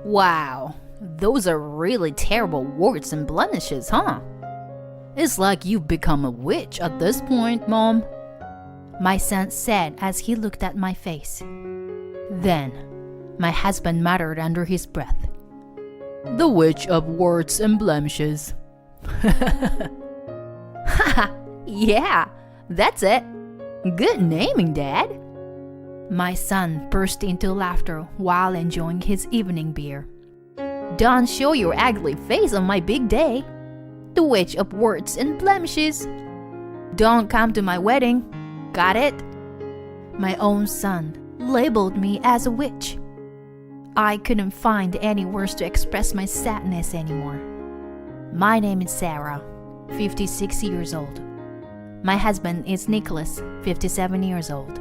Wow, those are really terrible warts and blemishes, huh? It's like you've become a witch at this point, Mom. My son said as he looked at my face. Then, my husband muttered under his breath. The witch of warts and blemishes. Haha, yeah, that's it. Good naming, Dad. My son burst into laughter while enjoying his evening beer. Don't show your ugly face on my big day. The witch of warts and blemishes. Don't come to my wedding. Got it? My own son labeled me as a witch. I couldn't find any words to express my sadness anymore. My name is Sarah, 56 years old. My husband is Nicholas, 57 years old.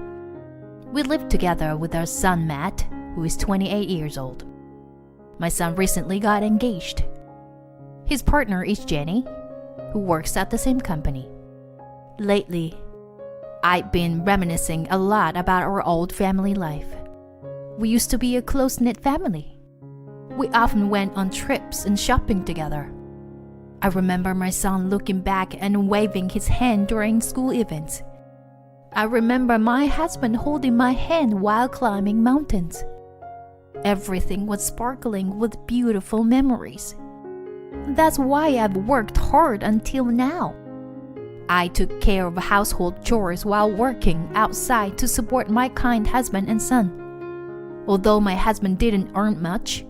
We live together with our son Matt, who is 28 years old. My son recently got engaged. His partner is Jenny, who works at the same company. Lately, I've been reminiscing a lot about our old family life. We used to be a close-knit family. We often went on trips and shopping together. I remember my son looking back and waving his hand during school events. I remember my husband holding my hand while climbing mountains. Everything was sparkling with beautiful memories. That's why I've worked hard until now. I took care of household chores while working outside to support my kind husband and son. Although my husband didn't earn much,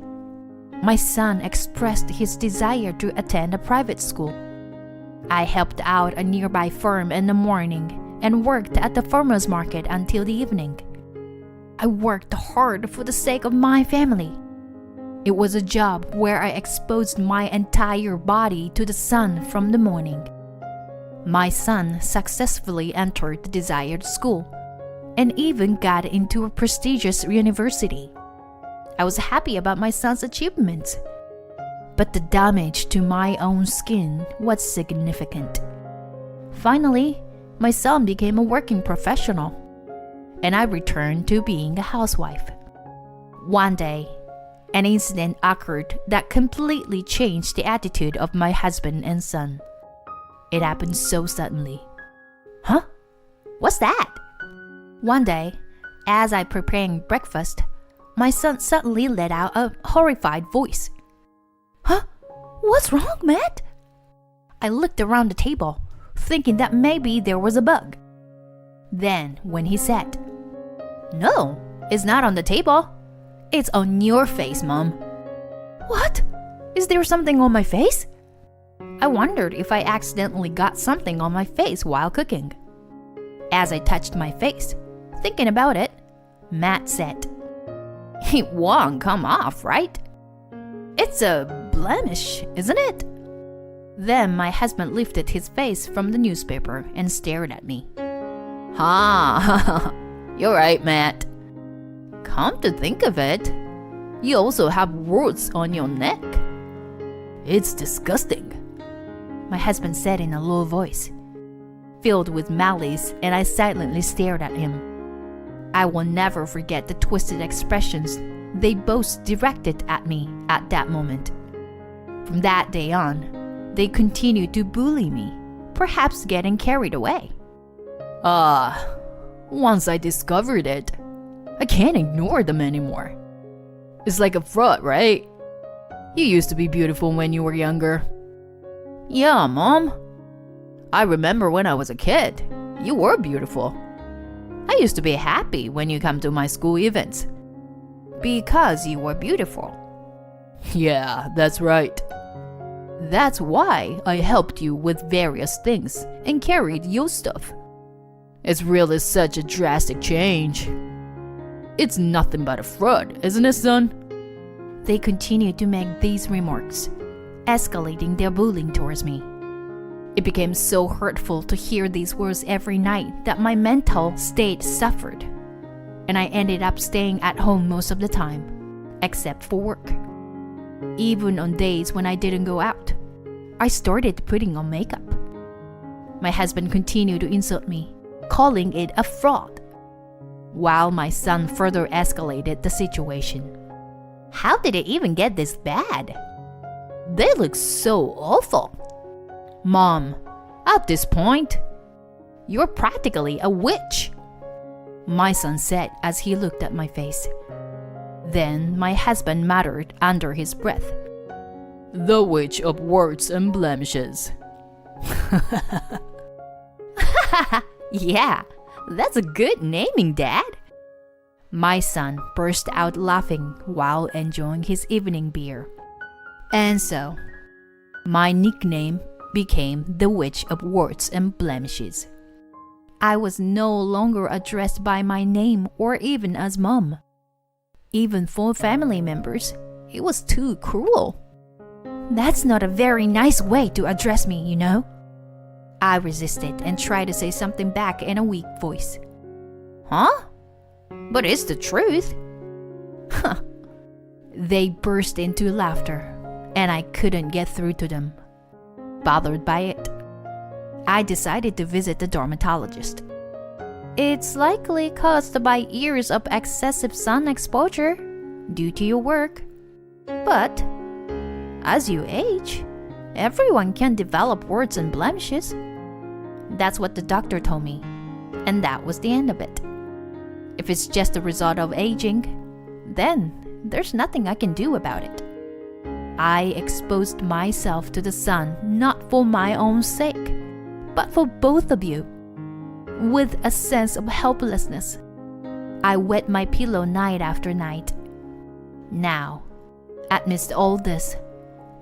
my son expressed his desire to attend a private school. I helped out a nearby firm in the morning and worked at the farmer's market until the evening. I worked hard for the sake of my family. It was a job where I exposed my entire body to the sun from the morning. My son successfully entered the desired school and even got into a prestigious university. I was happy about my son's achievements, but the damage to my own skin was significant. Finally, my son became a working professional, and I returned to being a housewife. One day, an incident occurred that completely changed the attitude of my husband and son. It happened so suddenly. Huh? What's that? One day, as I preparing breakfast, my son suddenly let out a horrified voice. Huh? What's wrong, Matt? I looked around the table, thinking that maybe there was a bug. Then, when he said, No, it's not on the table. It's on your face, Mom. What? Is there something on my face? I wondered if I accidentally got something on my face while cooking. As I touched my face, thinking about it, Matt said, It won't come off, right? It's a blemish, isn't it? Then my husband lifted his face from the newspaper and stared at me. Ha! You're right, Matt. Come to think of it, you also have warts on your neck. It's disgusting, my husband said in a low voice, filled with malice, and I silently stared at him. I will never forget the twisted expressions they both directed at me at that moment. From that day on, they continued to bully me, perhaps getting carried away. Once I discovered it, I can't ignore them anymore. It's like a fraud, right? You used to be beautiful when you were younger. Yeah, Mom. I remember when I was a kid, you were beautiful. I used to be happy when you come to my school events. Because you were beautiful. Yeah, that's right. That's why I helped you with various things and carried your stuff. It's really such a drastic change. It's nothing but a fraud, isn't it, son? They continued to make these remarks, escalating their bullying towards me. It became so hurtful to hear these words every night that my mental state suffered, and I ended up staying at home most of the time, except for work. Even on days when I didn't go out, I started putting on makeup. My husband continued to insult me, calling it a fraud, while my son further escalated the situation. How did it even get this bad? They look so awful. Mom, at this point, you're practically a witch, my son said as he looked at my face. Then my husband muttered under his breath, "The witch of warts and blemishes." Yeah, that's a good naming, Dad. My son burst out laughing while enjoying his evening beer. And so, my nickname became the Witch of Warts and Blemishes. I was no longer addressed by my name or even as Mom. Even for family members, it was too cruel. That's not a very nice way to address me, you know. I resisted and tried to say something back in a weak voice. Huh? But it's the truth. They burst into laughter, and I couldn't get through to them. Bothered by it, I decided to visit the dermatologist. It's likely caused by years of excessive sun exposure due to your work. But as you age, everyone can develop warts and blemishes. That's what the doctor told me, and that was the end of it. If it's just a result of aging, then there's nothing I can do about it. I exposed myself to the sun not for my own sake, but for both of you. With a sense of helplessness, I wet my pillow night after night. Now, amidst all this,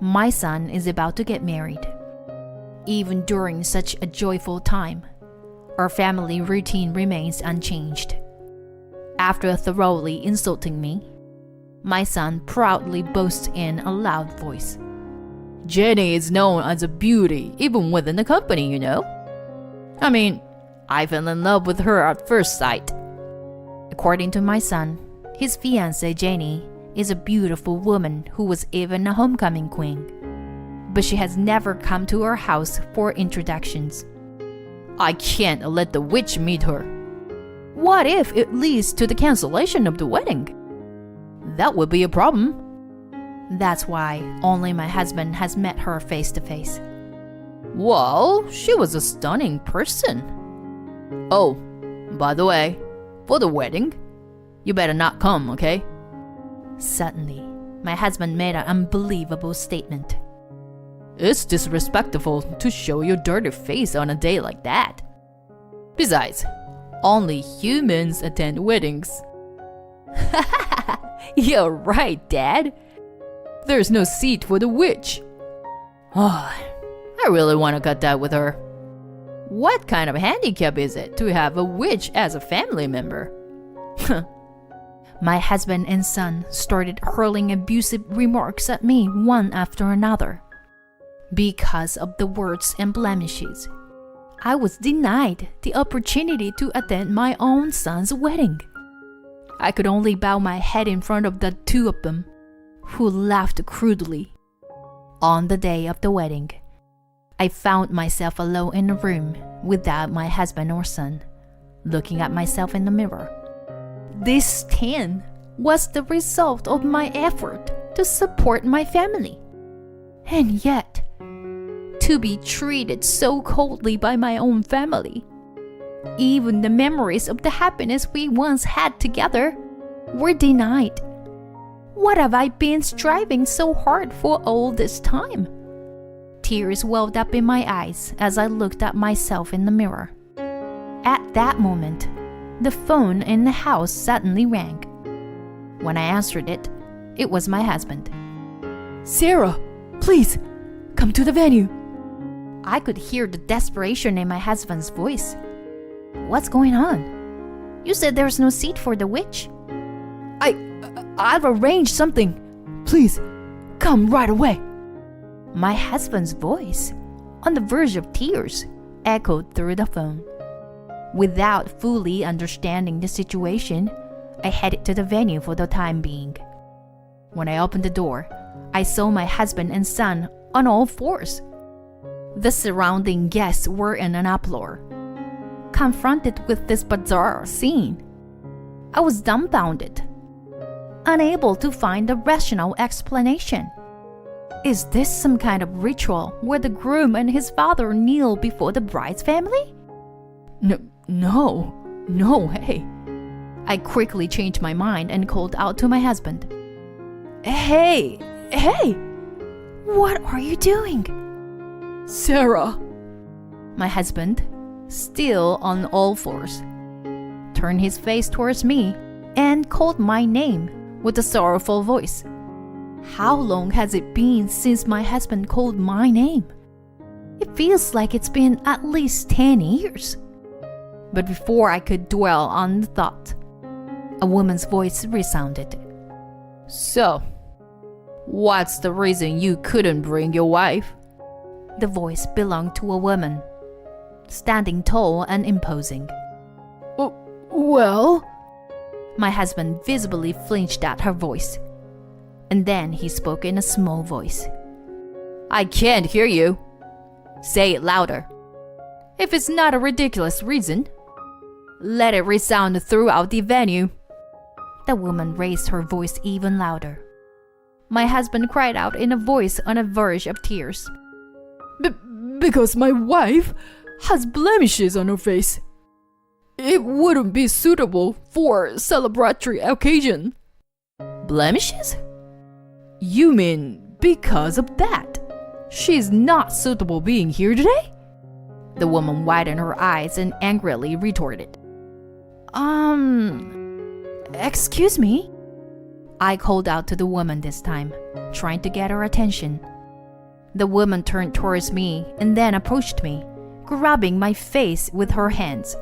my son is about to get married. Even during such a joyful time, our family routine remains unchanged. After thoroughly insulting me, my son proudly boasts in a loud voice, "Jenny is known as a beauty even within the company, you know. I mean, I fell in love with her at first sight." According to my son, his fiancée Jenny is a beautiful woman who was even a homecoming queen. But she has never come to our house for introductions. I can't let the witch meet her. What if it leads to the cancellation of the wedding? That would be a problem. That's why only my husband has met her face to face. Well, she was a stunning person. Oh, by the way, for the wedding, you better not come, okay? Suddenly, my husband made an unbelievable statement. It's disrespectful to show your dirty face on a day like that. Besides, only humans attend weddings. You're right, Dad. There's no seat for the witch. Oh, I really want to cut that with her. What kind of handicap is it to have a witch as a family member? My husband and son started hurling abusive remarks at me one after another. Because of the warts and blemishes, I was denied the opportunity to attend my own son's wedding. I could only bow my head in front of the two of them, who laughed crudely. On the day of the wedding, I found myself alone in a room without my husband or son, looking at myself in the mirror. This tan was the result of my effort to support my family. And yet, to be treated so coldly by my own family. Even the memories of the happiness we once had together were denied. What have I been striving so hard for all this time? Tears welled up in my eyes as I looked at myself in the mirror. At that moment, the phone in the house suddenly rang. When I answered it, it was my husband. "Sarah, please, come to the venue." I could hear the desperation in my husband's voice. What's going on? You said there's no seat for the witch. I've arranged something. Please, come right away. My husband's voice, on the verge of tears, echoed through the phone. Without fully understanding the situation, I headed to the venue for the time being. When I opened the door, I saw my husband and son on all fours. The surrounding guests were in an uproar. Confronted with this bizarre scene, I was dumbfounded. unable to find a rational explanation. Is this some kind of ritual where the groom and his father kneel before the bride's family? No, hey. I quickly changed my mind and called out to my husband. Hey! What are you doing? Sarah! My husband, still on all fours, turned his face towards me and called my name with a sorrowful voice. How long has it been since my husband called my name? It feels like it's been at least 10 years. But before I could dwell on the thought, a woman's voice resounded. So, what's the reason you couldn't bring your wife? The voice belonged to a woman, standing tall and imposing. Well? My husband visibly flinched at her voice, and then he spoke in a small voice. I can't hear you. Say it louder. If it's not a ridiculous reason, let it resound throughout the venue. The woman raised her voice even louder. My husband cried out in a voice on the verge of tears. Because my wife has blemishes on her face. It wouldn't be suitable for celebratory occasion. Blemishes? You mean because of that? She's not suitable being here today? The woman widened her eyes and angrily retorted. Excuse me? I called out to the woman this time, trying to get her attention. The woman turned towards me and then approached me, grabbing my face with her hands.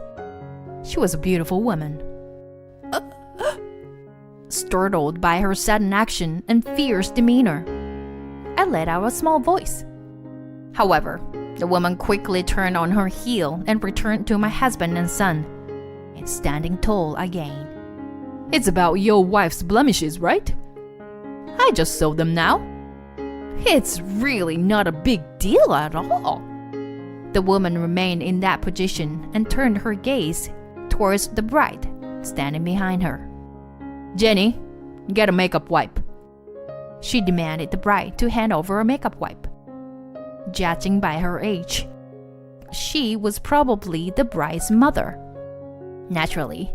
She was a beautiful woman. Startled by her sudden action and fierce demeanor, I let out a small voice. However, the woman quickly turned on her heel and returned to my husband and son, standing tall again. It's about your wife's blemishes, right? I just saw them now. It's really not a big deal at all. The woman remained in that position and turned her gaze towards the bride, standing behind her. Jenny, get a makeup wipe. She demanded the bride to hand over a makeup wipe. Judging by her age, she was probably the bride's mother. Naturally,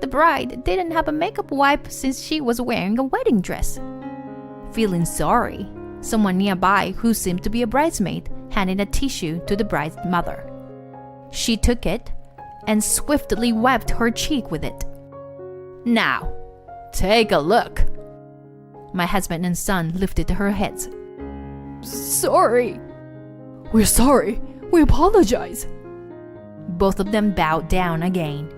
the bride didn't have a makeup wipe since she was wearing a wedding dress. Feeling sorry, someone nearby who seemed to be a bridesmaid handed a tissue to the bride's mother. She took it and swiftly wiped her cheek with it. Now, take a look. My husband and son lifted their heads. Sorry. We're sorry. We apologize. Both of them bowed down again.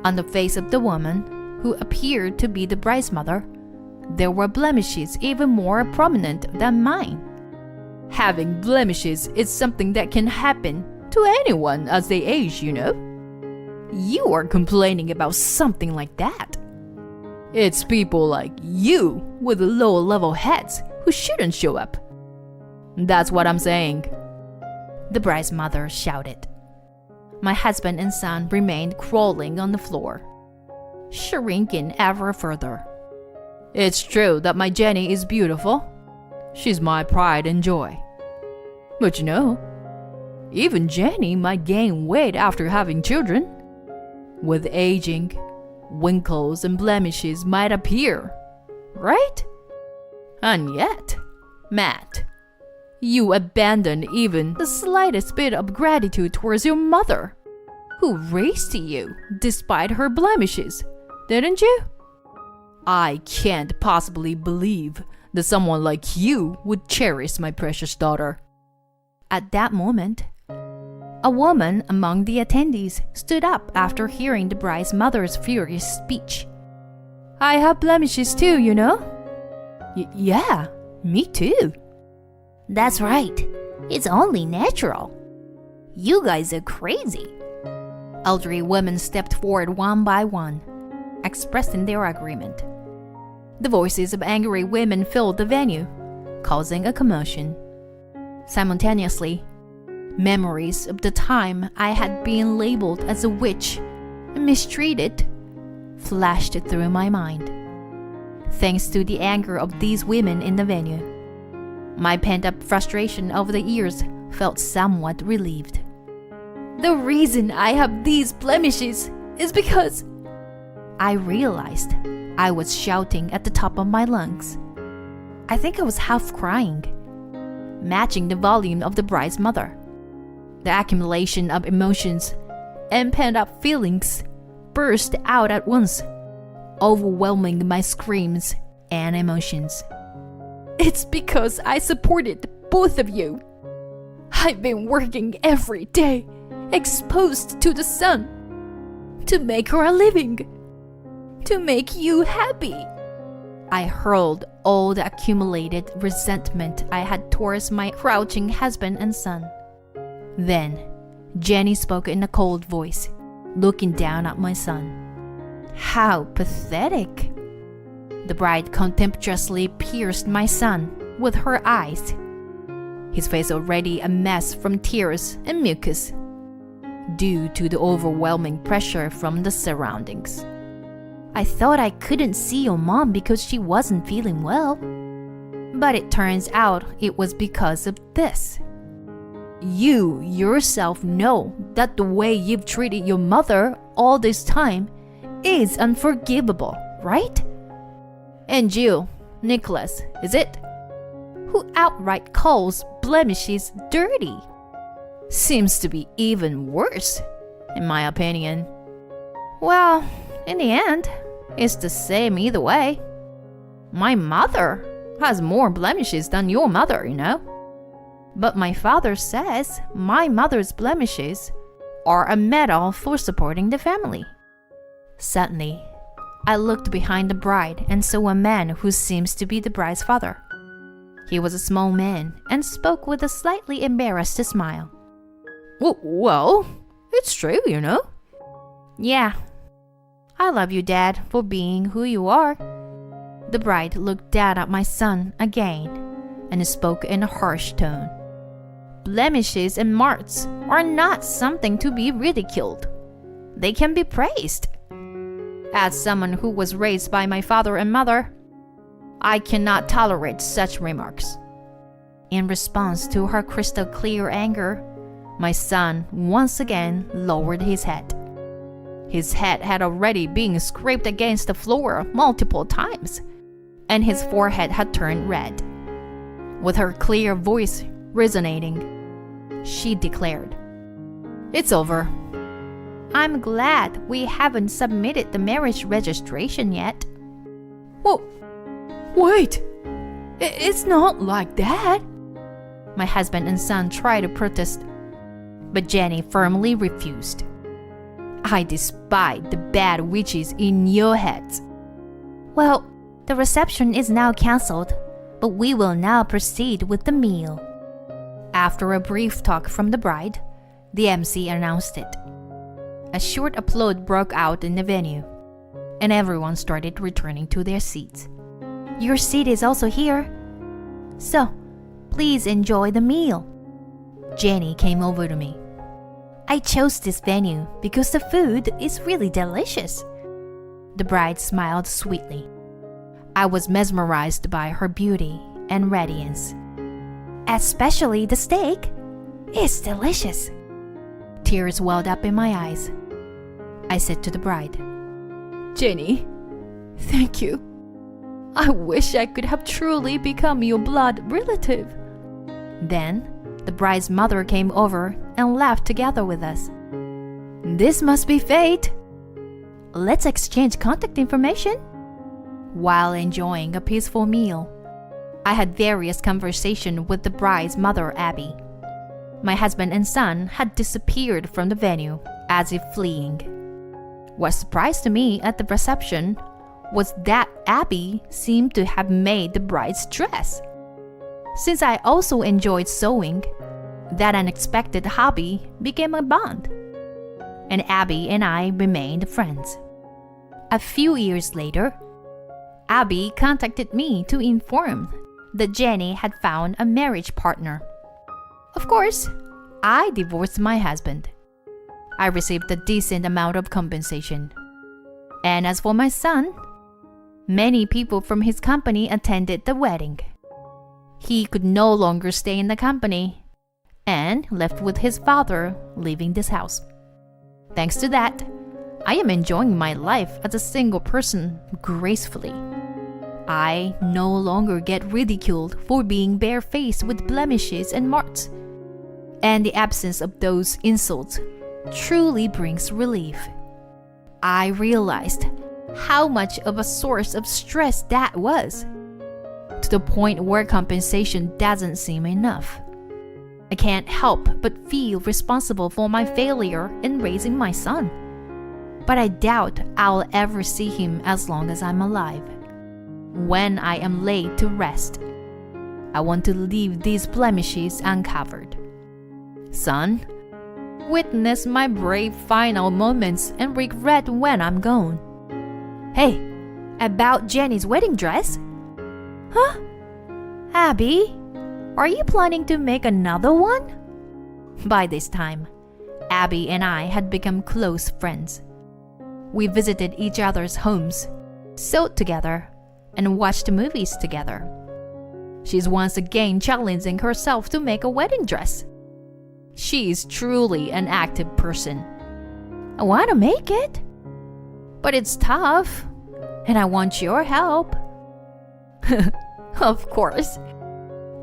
On the face of the woman, who appeared to be the bride's mother, there were blemishes even more prominent than mine. Having blemishes is something that can happen to anyone as they age, you know. You are complaining about something like that. It's people like you with low-level heads who shouldn't show up. That's what I'm saying. The bride's mother shouted. My husband and son remained crawling on the floor, shrinking ever further. It's true that my Jenny is beautiful. She's my pride and joy. But you know, even Jenny might gain weight after having children. With aging, wrinkles and blemishes might appear, right? And yet, Matt, you abandoned even the slightest bit of gratitude towards your mother, who raised you despite her blemishes, didn't you? I can't possibly believe that someone like you would cherish my precious daughter. At that moment, a woman among the attendees stood up after hearing the bride's mother's furious speech. I have blemishes too, you know? Yeah, me too. That's right. It's only natural. You guys are crazy. Elderly women stepped forward one by one, expressing their agreement. The voices of angry women filled the venue, causing a commotion. Simultaneously, memories of the time I had been labeled as a witch and mistreated flashed through my mind. thanks to the anger of these women in the venue. My pent-up frustration over the years felt somewhat relieved. The reason I have these blemishes is because I realized I was shouting at the top of my lungs. I think I was half crying, matching the volume of the bride's mother. The accumulation of emotions and pent-up feelings burst out at once, overwhelming my screams and emotions. It's because I supported both of you. I've been working every day, exposed to the sun, to make her a living, to make you happy. I hurled all the accumulated resentment I had towards my crouching husband and son. Then, Jenny spoke in a cold voice, looking down at my son. How pathetic! The bride contemptuously pierced my son with her eyes, his face already a mess from tears and mucus, due to the overwhelming pressure from the surroundings. I thought I couldn't see your mom because she wasn't feeling well. But it turns out it was because of this. You yourself know that the way you've treated your mother all this time is unforgivable, right? And you, Nicholas, is it? Who outright calls blemishes dirty. Seems to be even worse, in my opinion. Well, in the end, it's the same either way. My mother has more blemishes than your mother, you know. But my father says my mother's blemishes are a medal for supporting the family. Suddenly, I looked behind the bride and saw a man who seems to be the bride's father. He was a small man and spoke with a slightly embarrassed smile. Well, it's true, you know. Yeah. I love you, Dad, for being who you are. The bride looked down at my son again and spoke in a harsh tone. Blemishes and marks are not something to be ridiculed. They can be praised. As someone who was raised by my father and mother, I cannot tolerate such remarks. In response to her crystal clear anger, my son once again lowered his head. His head had already been scraped against the floor multiple times, and his forehead had turned red. With her clear voice resonating, she declared, "It's over. I'm glad we haven't submitted the marriage registration yet." Whoa, wait, it's not like that. My husband and son tried to protest, but Jenny firmly refused. I despise the bad witches in your heads. Well, the reception is now cancelled, but we will now proceed with the meal. After a brief talk from the bride, the MC announced it. A short applaud broke out in the venue, and everyone started returning to their seats. Your seat is also here. So, please enjoy the meal. Jenny came over to me. I chose this venue because the food is really delicious. The bride smiled sweetly. I was mesmerized by her beauty and radiance. Especially the steak. It's delicious. Tears welled up in my eyes. I said to the bride, Jenny, thank you. I wish I could have truly become your blood relative. Then, the bride's mother came over and laughed together with us. This must be fate. Let's exchange contact information. While enjoying a peaceful meal, I had various conversations with the bride's mother, Abby. My husband and son had disappeared from the venue as if fleeing. What surprised me at the reception was that Abby seemed to have made the bride's dress. Since I also enjoyed sewing, that unexpected hobby became a bond, and Abby and I remained friends. A few years later, Abby contacted me to inform that Jenny had found a marriage partner. Of course, I divorced my husband. I received a decent amount of compensation. And as for my son, Many people from his company attended the wedding. He could no longer stay in the company and left with his father, leaving this house. Thanks to that, I am enjoying my life as a single person gracefully. I no longer get ridiculed for being barefaced with blemishes and marks, and the absence of those insults truly brings relief. I realized how much of a source of stress that was, to the point where compensation doesn't seem enough. I can't help but feel responsible for my failure in raising my son, but I doubt I'll ever see him as long as I'm alive. When I am laid to rest, I want to leave these blemishes uncovered. Son, witness my brave final moments and regret when I'm gone. Hey, about Jenny's wedding dress? Huh? Abby, are you planning to make another one? By this time, Abby and I had become close friends. We visited each other's homes, sewed together, and watched movies together. She's once again challenging herself to make a wedding dress. She is truly an active person. I want to make it, but it's tough, and I want your help. Of course.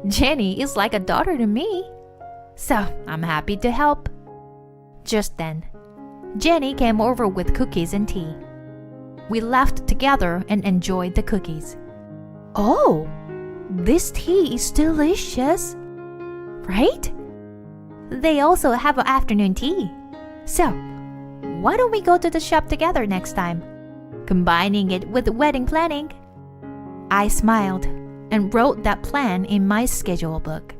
Jenny is like a daughter to me, so I'm happy to help. Just then, Jenny came over with cookies and tea. We laughed together and enjoyed the cookies. Oh, this tea is delicious, right? They also have an afternoon tea. So, why don't we go to the shop together next time, combining it with wedding planning? I smiled and wrote that plan in my schedule book.